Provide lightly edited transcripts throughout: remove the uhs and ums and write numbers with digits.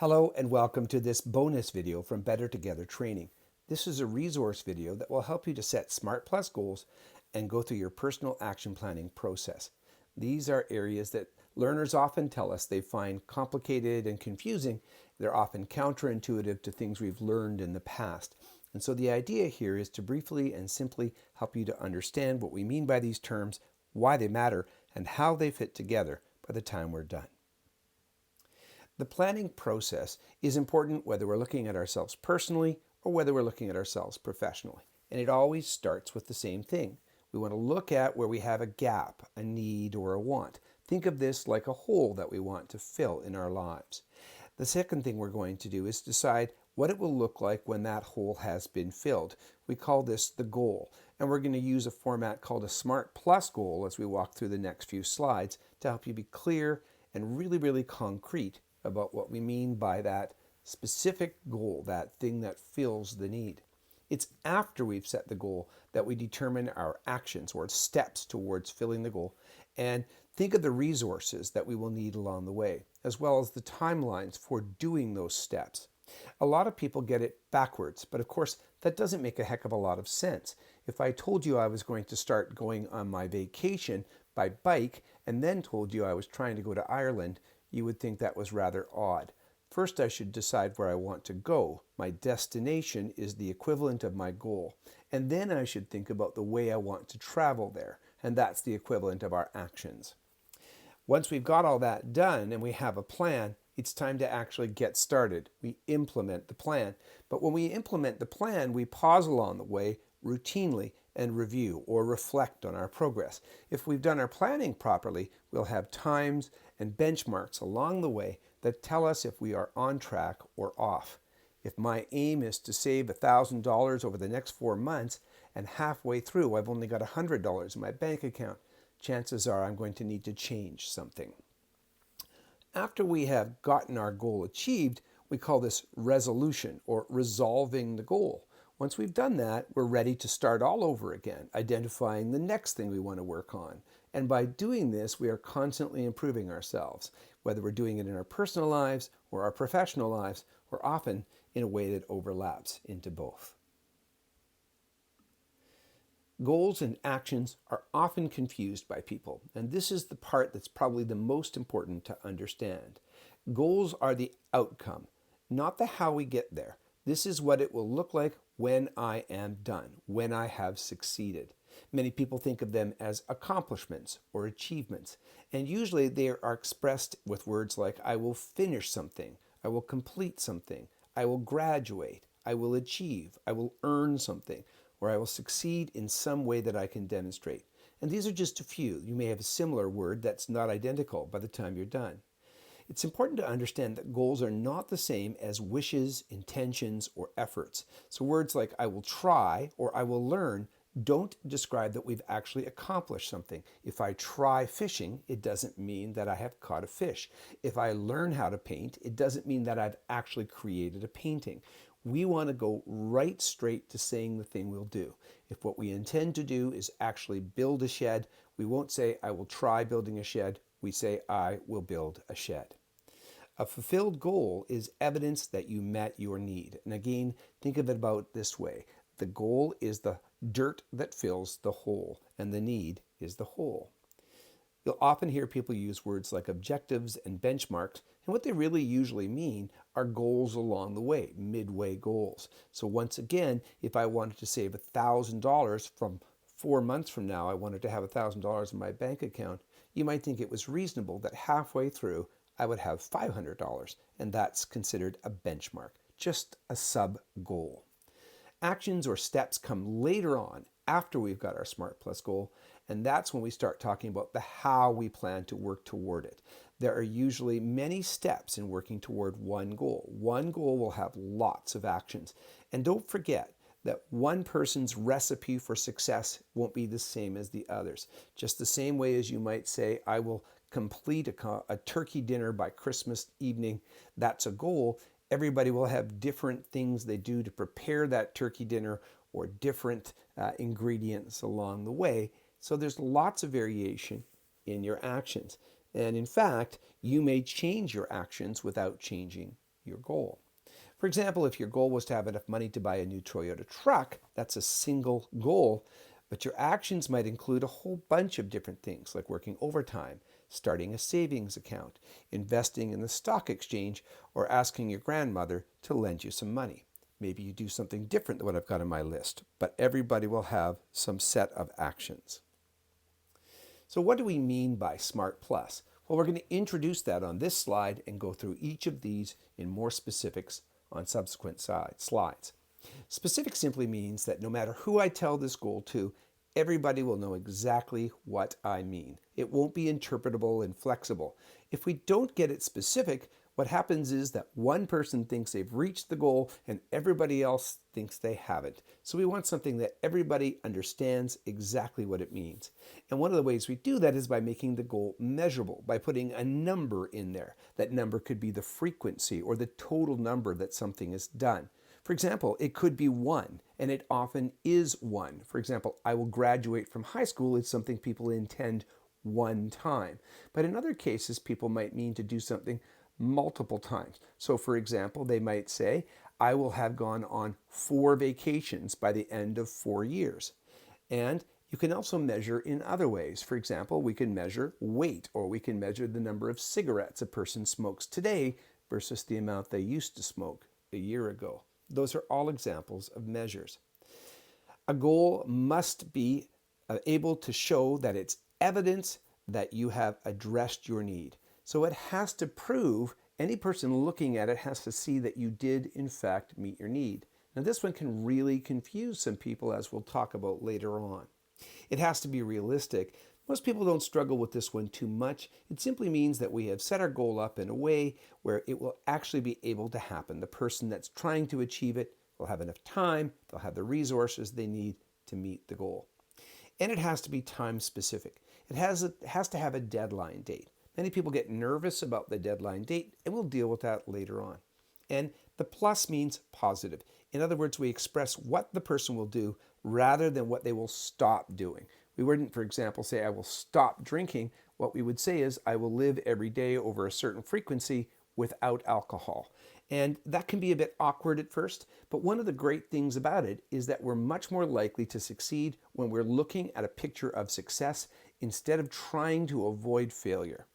Hello and welcome to this bonus video from Better Together Training. This is a resource video that will help you to set SMART Plus goals and go through your personal action planning process. These are areas that learners often tell us they find complicated and confusing. They're often counterintuitive to things we've learned in the past. And so the idea here is to briefly and simply help you to understand what we mean by these terms, why they matter, and how they fit together by the time we're done. The planning process is important whether we're looking at ourselves personally or whether we're looking at ourselves professionally. And it always starts with the same thing. We want to look at where we have a gap, a need, or a want. Think of this like a hole that we want to fill in our lives. The second thing we're going to do is decide what it will look like when that hole has been filled. We call this the goal. And we're going to use a format called a SMART Plus goal as we walk through the next few slides to help you be clear and really concrete about what we mean by that specific goal, that thing that fills the need. It's after we've set the goal that we determine our actions or steps towards filling the goal, and think of the resources that we will need along the way, as well as the timelines for doing those steps. A lot of people get it backwards, but of course that doesn't make a heck of a lot of sense. If I told you I was going to start going on my vacation by bike and then told you I was trying to go to Ireland, you would think that was rather odd. First, I should decide where I want to go. My destination is the equivalent of my goal. And then I should think about the way I want to travel there. And that's the equivalent of our actions. Once we've got all that done and we have a plan, it's time to actually get started. We implement the plan. But when we implement the plan, we pause along the way routinely and review or reflect on our progress. If we've done our planning properly, we'll have times and benchmarks along the way that tell us if we are on track or off. If my aim is to save $1,000 over the next 4 months and halfway through I've only got $100 in my bank account, chances are I'm going to need to change something. After we have gotten our goal achieved, we call this resolution or resolving the goal. Once we've done that, we're ready to start all over again, identifying the next thing we want to work on. And by doing this, we are constantly improving ourselves, whether we're doing it in our personal lives or our professional lives, or often in a way that overlaps into both. Goals and actions are often confused by people, and this is the part that's probably the most important to understand. Goals are the outcome, not the how we get there. This is what it will look like when I am done, when I have succeeded. Many people think of them as accomplishments or achievements, and usually they are expressed with words like I will finish something, I will complete something, I will graduate, I will achieve, I will earn something, or I will succeed in some way that I can demonstrate. And these are just a few. You may have a similar word that's not identical by the time you're done. It's important to understand that goals are not the same as wishes, intentions, or efforts. So words like I will try or I will learn don't describe that we've actually accomplished something. If I try fishing, it doesn't mean that I have caught a fish. If I learn how to paint, it doesn't mean that I've actually created a painting. We want to go right straight to saying the thing we'll do. If what we intend to do is actually build a shed, we won't say I will try building a shed. We say I will build a shed. A fulfilled goal is evidence that you met your need. And again, think of it about this way. The goal is the dirt that fills the hole, and the need is the hole. You'll often hear people use words like objectives and benchmarks, and what they really usually mean are goals along the way, midway goals. So once again, if I wanted to save $1,000 from 4 months from now, I wanted to have $1,000 in my bank account, you might think it was reasonable that halfway through I would have $500, and that's considered a benchmark, just a sub-goal. Actions or steps come later on after we've got our SMART Plus goal, and that's when we start talking about the how we plan to work toward it. There are usually many steps in working toward one goal. One goal will have lots of actions. And don't forget that one person's recipe for success won't be the same as the others. Just the same way as you might say, I will complete a turkey dinner by Christmas evening. That's a goal. Everybody will have different things they do to prepare that turkey dinner or different ingredients along the way. So there's lots of variation in your actions. And in fact, you may change your actions without changing your goal. For example, if your goal was to have enough money to buy a new Toyota truck, that's a single goal, but your actions might include a whole bunch of different things like working overtime, starting a savings account, investing in the stock exchange, or asking your grandmother to lend you some money. Maybe you do something different than what I've got on my list, but everybody will have some set of actions. So what do we mean by Smart Plus? Well, we're going to introduce that on this slide and go through each of these in more specifics on subsequent slides. Specific simply means that no matter who I tell this goal to, everybody will know exactly what I mean. It won't be interpretable and flexible. If we don't get it specific, what happens is that one person thinks they've reached the goal and everybody else thinks they haven't. So we want something that everybody understands exactly what it means. And one of the ways we do that is by making the goal measurable, by putting a number in there. That number could be the frequency or the total number that something is done. For example, it could be 1, and it often is 1. For example, I will graduate from high school is something people intend one time. But in other cases, people might mean to do something multiple times. So for example, they might say, I will have gone on 4 vacations by the end of 4 years. And you can also measure in other ways. For example, we can measure weight, or we can measure the number of cigarettes a person smokes today versus the amount they used to smoke a year ago. Those are all examples of measures. A goal must be able to show that it's evidence that you have addressed your need. So it has to prove, any person looking at it has to see that you did in fact meet your need. Now this one can really confuse some people, as we'll talk about later on. It has to be realistic. Most people don't struggle with this one too much. It simply means that we have set our goal up in a way where it will actually be able to happen. The person that's trying to achieve it will have enough time, they'll have the resources they need to meet the goal. And it has to be time specific. It has to have a deadline date. Many people get nervous about the deadline date, and we'll deal with that later on. And the plus means positive. In other words, we express what the person will do rather than what they will stop doing. We wouldn't, for example, say, I will stop drinking. What we would say is, I will live every day over a certain frequency without alcohol. And that can be a bit awkward at first, but one of the great things about it is that we're much more likely to succeed when we're looking at a picture of success instead of trying to avoid failure.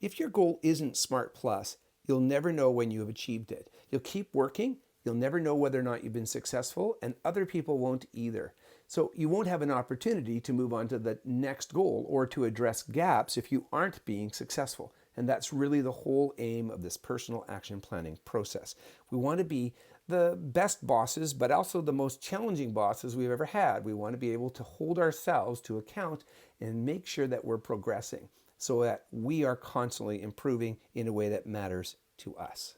If your goal isn't Smart Plus, you'll never know when you have achieved it. You'll keep working, you'll never know whether or not you've been successful, and other people won't either. So you won't have an opportunity to move on to the next goal or to address gaps if you aren't being successful. And that's really the whole aim of this personal action planning process. We want to be the best bosses, but also the most challenging bosses we've ever had. We want to be able to hold ourselves to account and make sure that we're progressing, so that we are constantly improving in a way that matters to us.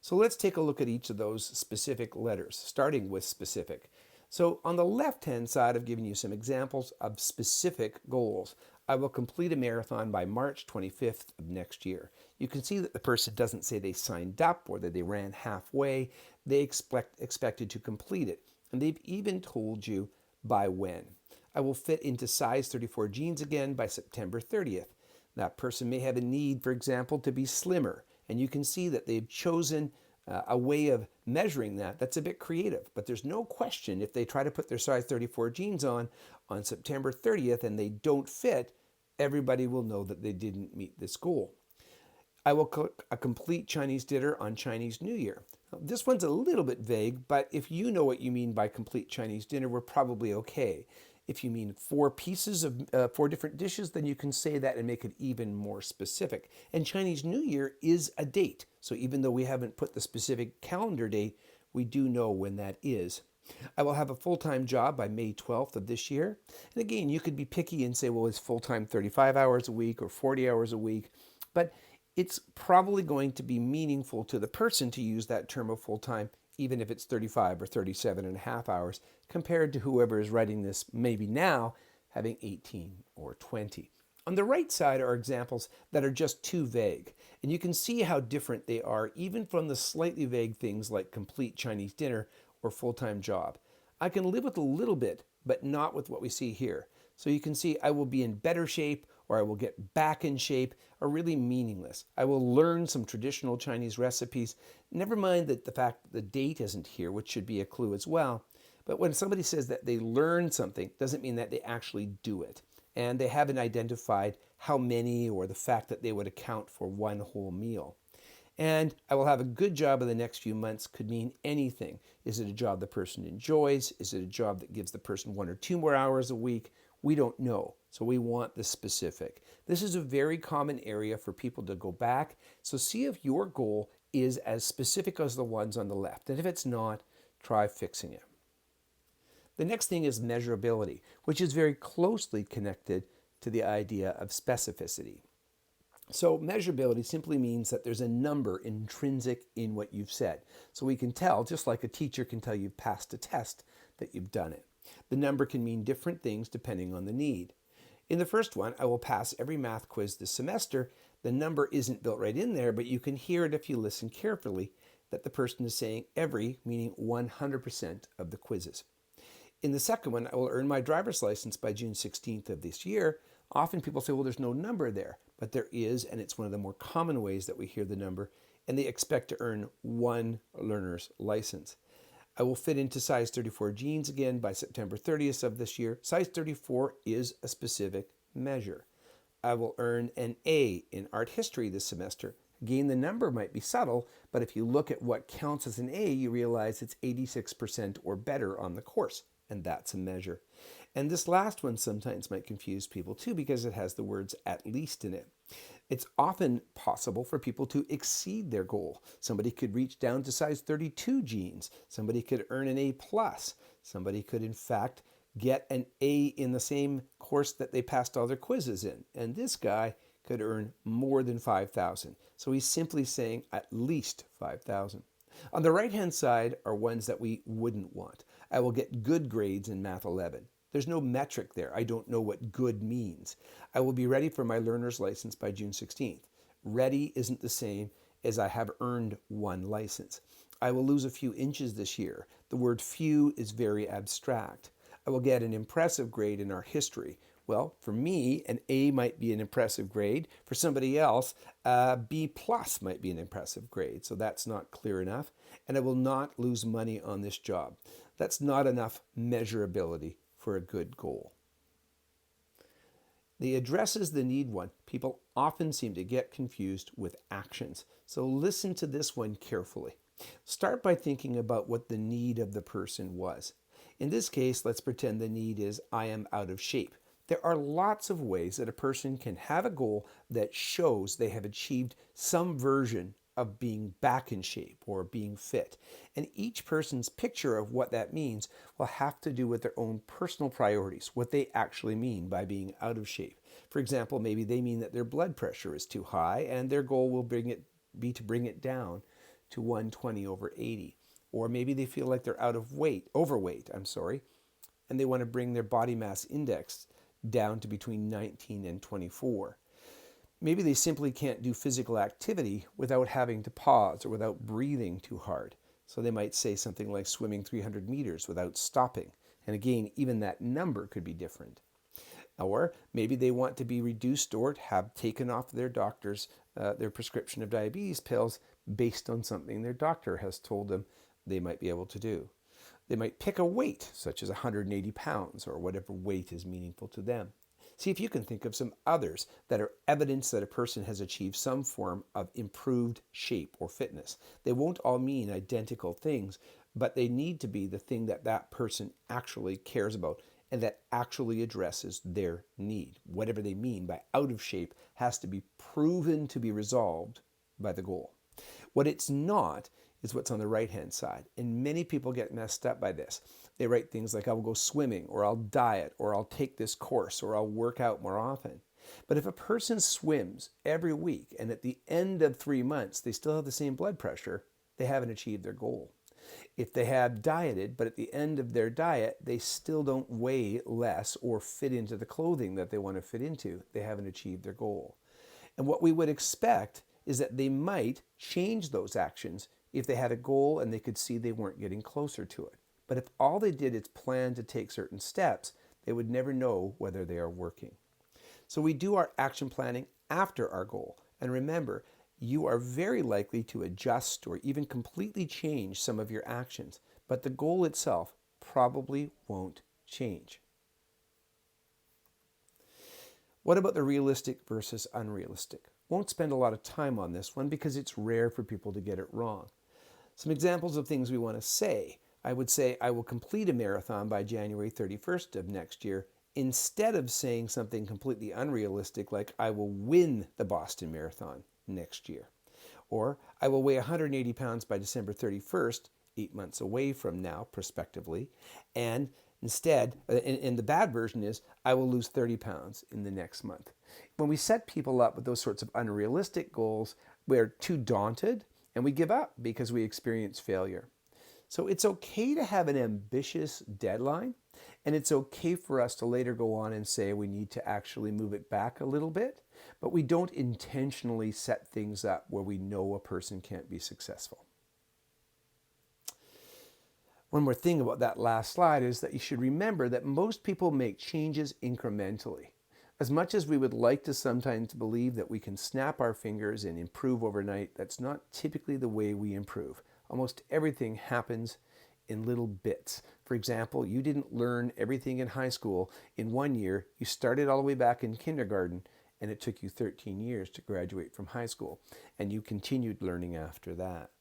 So let's take a look at each of those specific letters, starting with specific. So on the left-hand side, I've given you some examples of specific goals. I will complete a marathon by March 25th of next year. You can see that the person doesn't say they signed up or that they ran halfway. They expected to complete it. And they've even told you by when. I will fit into size 34 jeans again by September 30th. That person may have a need, for example, to be slimmer. And you can see that they've chosen a way of measuring that that's a bit creative. But there's no question, if they try to put their size 34 jeans on September 30th and they don't fit, everybody will know that they didn't meet this goal. I will cook a complete Chinese dinner on Chinese New Year. Now, this one's a little bit vague, but if you know what you mean by complete Chinese dinner, we're probably okay. If you mean 4 pieces of 4 different dishes, then you can say that and make it even more specific. And Chinese New Year is a date. So even though we haven't put the specific calendar date, we do know when that is. I will have a full-time job by May 12th of this year. And again, you could be picky and say, well, is full-time 35 hours a week or 40 hours a week? But it's probably going to be meaningful to the person to use that term of full-time, even if it's 35 or 37 and a half hours, compared to whoever is writing this maybe now having 18 or 20. On the right side are examples that are just too vague, and you can see how different they are even from the slightly vague things like complete Chinese dinner or full-time job. I can live with a little bit, but not with what we see here. So you can see I will be in better shape, or I will get back in shape are really meaningless. I will learn some traditional Chinese recipes. Never mind that the fact that the date isn't here, which should be a clue as well. But when somebody says that they learn something, doesn't mean that they actually do it. And they haven't identified how many or the fact that they would account for one whole meal. And I will have a good job in the next few months could mean anything. Is it a job the person enjoys? Is it a job that gives the person 1 or 2 more hours a week? We don't know. So we want the specific. This is a very common area for people to go back. So see if your goal is as specific as the ones on the left. And if it's not, try fixing it. The next thing is measurability, which is very closely connected to the idea of specificity. So measurability simply means that there's a number intrinsic in what you've said. So we can tell, just like a teacher can tell you've passed a test, that you've done it. The number can mean different things depending on the need. In the first one, I will pass every math quiz this semester. The number isn't built right in there, but you can hear it if you listen carefully, that the person is saying every, meaning 100% of the quizzes. In the second one, I will earn my driver's license by June 16th of this year. Often people say, well, there's no number there, but there is, and it's one of the more common ways that we hear the number, and they expect to earn one learner's license. I will fit into size 34 jeans again by September 30th of this year. Size 34 is a specific measure. I will earn an A in art history this semester. Again, the number might be subtle, but if you look at what counts as an A, you realize it's 86% or better on the course, and that's a measure. And this last one sometimes might confuse people too because it has the words "at least" in it. It's often possible for people to exceed their goal. Somebody could reach down to size 32 jeans. Somebody could earn an A+. Somebody could, in fact, get an A in the same course that they passed all their quizzes in. And this guy could earn more than 5,000. So he's simply saying at least 5,000. On the right-hand side are ones that we wouldn't want. I will get good grades in Math 11. There's no metric there. I don't know what good means. I will be ready for my learner's license by June 16th. Ready isn't the same as I have earned one license. I will lose a few inches this year. The word few is very abstract. I will get an impressive grade in art history. Well, for me, an A might be an impressive grade. For somebody else, a B+ might be an impressive grade. So that's not clear enough. And I will not lose money on this job. That's not enough measurability for a good goal. The addresses the need one. People often seem to get confused with actions. So listen to this one carefully. Start by thinking about what the need of the person was. In this case, let's pretend the need is I am out of shape. There are lots of ways that a person can have a goal that shows they have achieved some version of being back in shape or being fit. And each person's picture of what that means will have to do with their own personal priorities, what they actually mean by being out of shape. For example, maybe they mean that their blood pressure is too high and their goal will be to bring it down to 120/80. Or maybe they feel like they're overweight, and they want to bring their body mass index down to between 19 and 24. Maybe they simply can't do physical activity without having to pause or without breathing too hard. So they might say something like swimming 300 meters without stopping. And again, even that number could be different. Or maybe they want to be reduced or have taken off their their prescription of diabetes pills based on something their doctor has told them they might be able to do. They might pick a weight, such as 180 pounds or whatever weight is meaningful to them. See if you can think of some others that are evidence that a person has achieved some form of improved shape or fitness. They won't all mean identical things, but they need to be the thing that that person actually cares about and that actually addresses their need. Whatever they mean by out of shape has to be proven to be resolved by the goal. What it's not is what's on the right-hand side. And many people get messed up by this. They write things like, I will go swimming, or I'll diet, or I'll take this course, or I'll work out more often. But if a person swims every week and at the end of 3 months they still have the same blood pressure, they haven't achieved their goal. If they have dieted, but at the end of their diet they still don't weigh less or fit into the clothing that they want to fit into, they haven't achieved their goal. And what we would expect is that they might change those actions if they had a goal and they could see they weren't getting closer to it. But if all they did is plan to take certain steps, they would never know whether they are working. So we do our action planning after our goal. And remember, you are very likely to adjust or even completely change some of your actions, but the goal itself probably won't change. What about the realistic versus unrealistic? Won't spend a lot of time on this one because it's rare for people to get it wrong. Some examples of things we want to say. I would say I will complete a marathon by January 31st of next year instead of saying something completely unrealistic like I will win the Boston Marathon next year. Or I will weigh 180 pounds by December 31st, 8 months away from now, prospectively. And instead, and the bad version is, I will lose 30 pounds in the next month. When we set people up with those sorts of unrealistic goals, we're too daunted and we give up because we experience failure. So it's okay to have an ambitious deadline, and it's okay for us to later go on and say we need to actually move it back a little bit, but we don't intentionally set things up where we know a person can't be successful. One more thing about that last slide is that you should remember that most people make changes incrementally. As much as we would like to sometimes believe that we can snap our fingers and improve overnight, that's not typically the way we improve. Almost everything happens in little bits. For example, you didn't learn everything in high school in 1 year. You started all the way back in kindergarten, and it took you 13 years to graduate from high school, and you continued learning after that.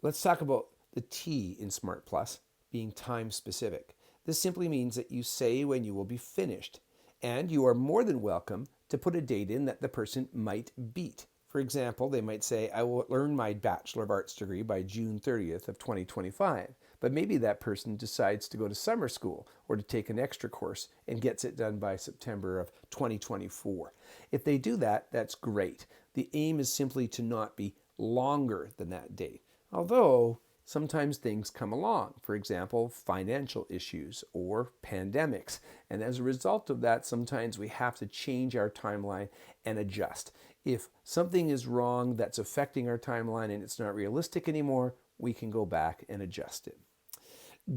Let's talk about the T in Smart Plus, being time specific. This simply means that you say when you will be finished, and you are more than welcome to put a date in that the person might beat. For example, they might say, I will earn my Bachelor of Arts degree by June 30th of 2025. But maybe that person decides to go to summer school or to take an extra course and gets it done by September of 2024. If they do that, that's great. The aim is simply to not be longer than that date. Although sometimes things come along, for example, financial issues or pandemics. And as a result of that, sometimes we have to change our timeline and adjust. If something is wrong that's affecting our timeline and it's not realistic anymore, we can go back and adjust it.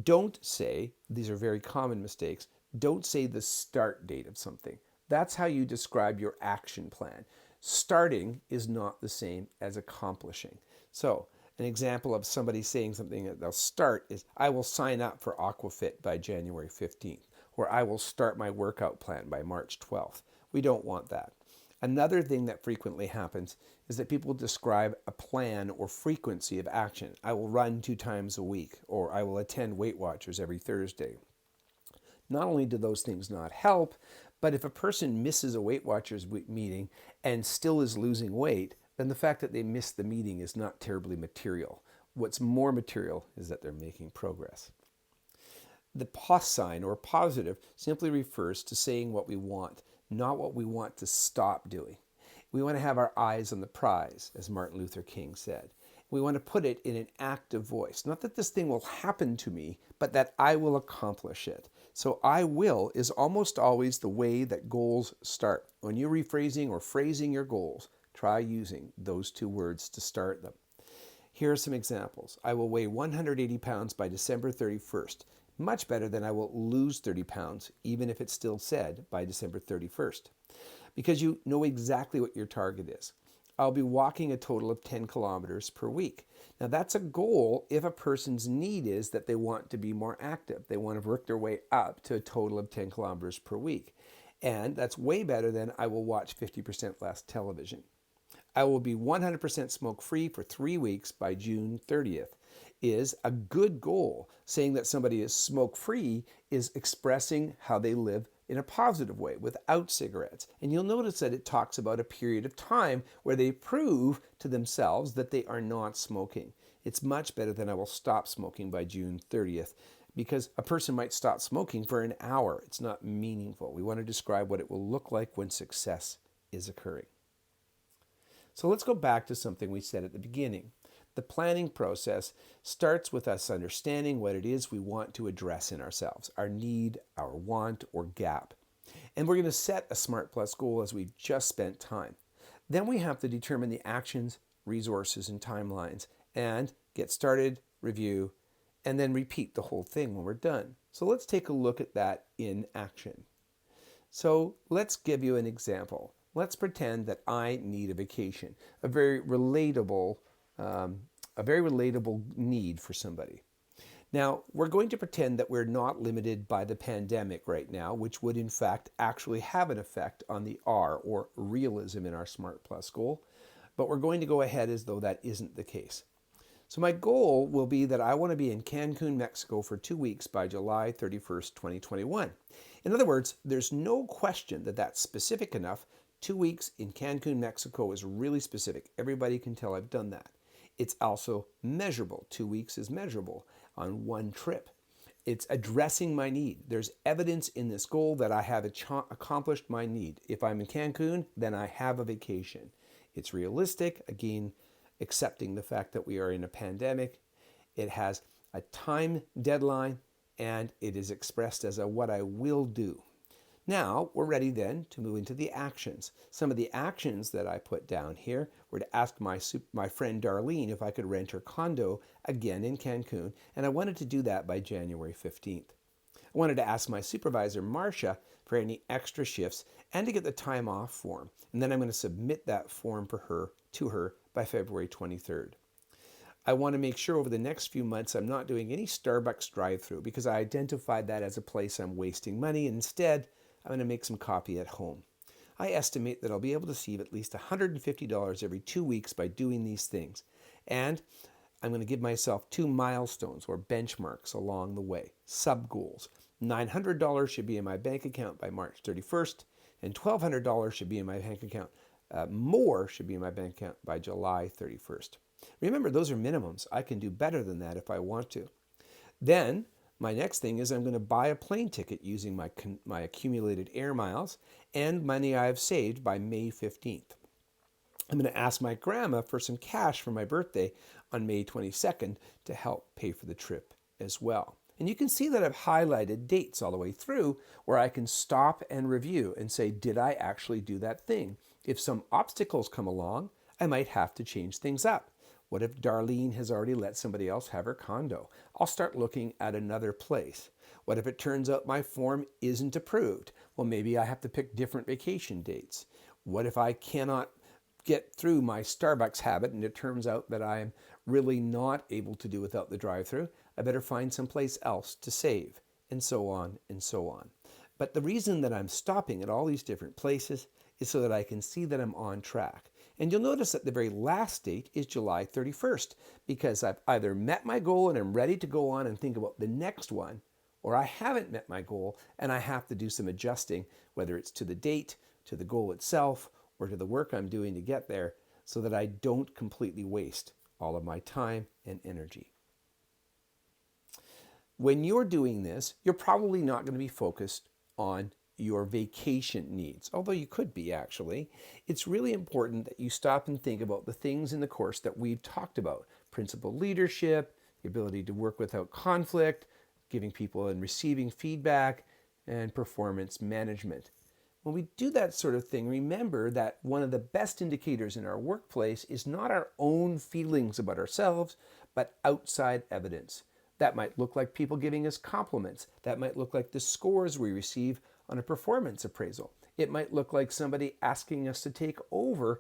Don't say, these are very common mistakes, don't say the start date of something. That's how you describe your action plan. Starting is not the same as accomplishing. So, an example of somebody saying something that they'll start is, I will sign up for Aquafit by January 15th, or I will start my workout plan by March 12th. We don't want that. Another thing that frequently happens is that people describe a plan or frequency of action. I will run 2 times a week, or I will attend Weight Watchers every Thursday. Not only do those things not help, but if a person misses a Weight Watchers meeting and still is losing weight, then the fact that they missed the meeting is not terribly material. What's more material is that they're making progress. The plus sign, or positive, simply refers to saying what we want, not what we want to stop doing. We want to have our eyes on the prize, as Martin Luther King said. We want to put it in an active voice. Not that this thing will happen to me, but that I will accomplish it. So I will is almost always the way that goals start. When you're rephrasing or phrasing your goals, try using those 2 words to start them. Here are some examples. I will weigh 180 pounds by December 31st. Much better than I will lose 30 pounds, even if it's still said by December 31st. Because you know exactly what your target is. I'll be walking a total of 10 kilometers per week. Now that's a goal if a person's need is that they want to be more active. They want to work their way up to a total of 10 kilometers per week. And that's way better than I will watch 50% less television. I will be 100% smoke-free for 3 weeks by June 30th. Is a good goal. Saying that somebody is smoke-free is expressing how they live in a positive way without cigarettes. And you'll notice that it talks about a period of time where they prove to themselves that they are not smoking. It's much better than I will stop smoking by June 30th, because a person might stop smoking for an hour. It's not meaningful. We want to describe what it will look like when success is occurring. So let's go back to something we said at the beginning. The planning process starts with us understanding what it is we want to address in ourselves, our need, our want, or gap. And we're going to set a Smart Plus goal as we just spent time. Then we have to determine the actions, resources, and timelines, and get started, review, and then repeat the whole thing when we're done. So let's take a look at that in action. So let's give you an example. Let's pretend that I need a vacation, a very relatable, um, a very relatable need for somebody. Now, we're going to pretend that we're not limited by the pandemic right now, which would in fact actually have an effect on the R, or realism, in our Smart Plus goal. But we're going to go ahead as though that isn't the case. So my goal will be that I want to be in Cancun, Mexico for 2 weeks by July 31st, 2021. In other words, there's no question that that's specific enough. 2 weeks in Cancun, Mexico is really specific. Everybody can tell I've done that. It's also measurable. 2 weeks is measurable on one trip. It's addressing my need. There's evidence in this goal that I have accomplished my need. If I'm in Cancun, then I have a vacation. It's realistic, again, accepting the fact that we are in a pandemic. It has a time deadline, and it is expressed as a what I will do. Now we're ready then to move into the actions. Some of the actions that I put down here were to ask my friend Darlene if I could rent her condo again in Cancun, and I wanted to do that by January 15th. I wanted to ask my supervisor, Marcia, for any extra shifts and to get the time off form. And then I'm going to submit that form to her by February 23rd. I want to make sure over the next few months I'm not doing any Starbucks drive-through because I identified that as a place I'm wasting money. Instead, I'm going to make some coffee at home. I estimate that I'll be able to save at least $150 every 2 weeks by doing these things. And I'm going to give myself 2 milestones or benchmarks along the way, sub-goals. $900 should be in my bank account by March 31st, and $1,200 should be in my bank account. More should be in my bank account by July 31st. Remember, those are minimums. I can do better than that if I want to. Then, my next thing is I'm going to buy a plane ticket using my accumulated air miles and money I've saved by May 15th. I'm going to ask my grandma for some cash for my birthday on May 22nd to help pay for the trip as well. And you can see that I've highlighted dates all the way through where I can stop and review and say, did I actually do that thing? If some obstacles come along, I might have to change things up. What if Darlene has already let somebody else have her condo? I'll start looking at another place. What if it turns out my form isn't approved? Well, maybe I have to pick different vacation dates. What if I cannot get through my Starbucks habit and it turns out that I'm really not able to do without the drive-through? I better find someplace else to save, and so on and so on. But the reason that I'm stopping at all these different places is so that I can see that I'm on track. And you'll notice that the very last date is July 31st, because I've either met my goal and I'm ready to go on and think about the next one, or I haven't met my goal and I have to do some adjusting, whether it's to the date, to the goal itself, or to the work I'm doing to get there, so that I don't completely waste all of my time and energy. When you're doing this, you're probably not going to be focused on your vacation needs, although you could be actually. It's really important that you stop and think about the things in the course that we've talked about. Principled leadership, the ability to work without conflict, giving people and receiving feedback, and performance management. When we do that sort of thing, remember that one of the best indicators in our workplace is not our own feelings about ourselves, but outside evidence. That might look like people giving us compliments. That might look like the scores we receive on a performance appraisal. It might look like somebody asking us to take over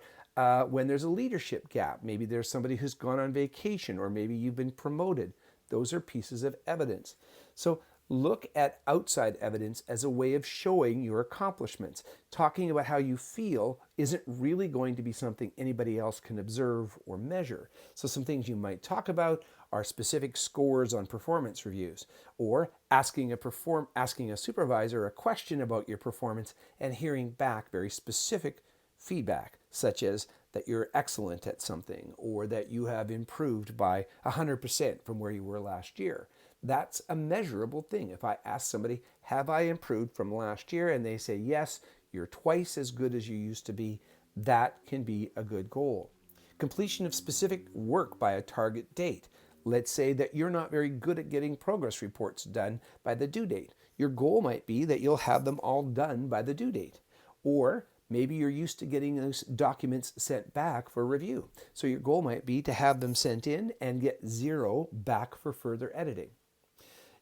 when there's a leadership gap. Maybe there's somebody who's gone on vacation, or maybe you've been promoted. Those are pieces of evidence. So look at outside evidence as a way of showing your accomplishments. Talking about how you feel isn't really going to be something anybody else can observe or measure. So some things you might talk about are specific scores on performance reviews, or asking a supervisor a question about your performance and hearing back very specific feedback, such as that you're excellent at something, or that you have improved by 100% from where you were last year. That's a measurable thing. If I ask somebody, have I improved from last year? And they say, yes, you're twice as good as you used to be, that can be a good goal. Completion of specific work by a target date. Let's say that you're not very good at getting progress reports done by the due date. Your goal might be that you'll have them all done by the due date. Or maybe you're used to getting those documents sent back for review. So your goal might be to have them sent in and get 0 back for further editing.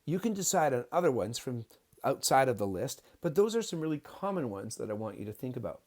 You can decide on other ones from outside of the list, but those are some really common ones that I want you to think about.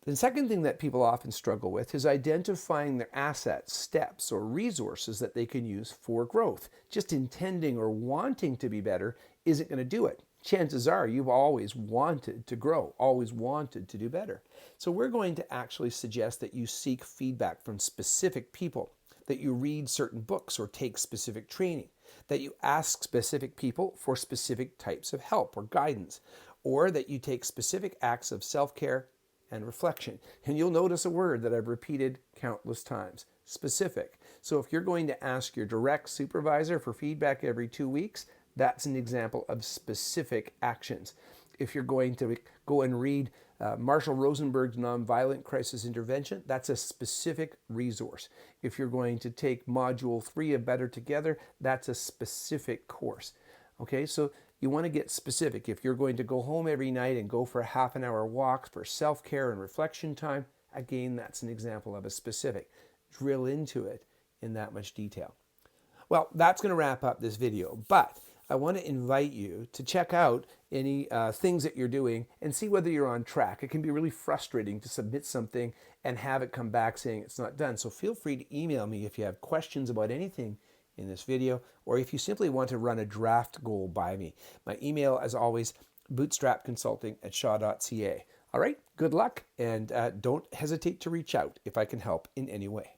The second thing that people often struggle with is identifying their assets, steps, or resources that they can use for growth. Just intending or wanting to be better isn't going to do it. Chances are you've always wanted to grow, always wanted to do better. So we're going to actually suggest that you seek feedback from specific people, that you read certain books or take specific training, that you ask specific people for specific types of help or guidance, or that you take specific acts of self-care and reflection. And you'll notice a word that I've repeated countless times: specific. So if you're going to ask your direct supervisor for feedback every 2 weeks, that's an example of specific actions. If you're going to go and read Marshall Rosenberg's Nonviolent Crisis Intervention, that's a specific resource. If you're going to take Module 3 of Better Together, that's a specific course. Okay, so you want to get specific. If you're going to go home every night and go for a half-an-hour walk for self-care and reflection time, again, that's an example of a specific. Drill into it in that much detail. Well, that's going to wrap up this video, but I want to invite you to check out any things that you're doing and see whether you're on track. It can be really frustrating to submit something and have it come back saying it's not done. So feel free to email me if you have questions about anything in this video, or if you simply want to run a draft goal by me. My email, as always, bootstrapconsulting@shaw.ca. All right, good luck, and don't hesitate to reach out if I can help in any way.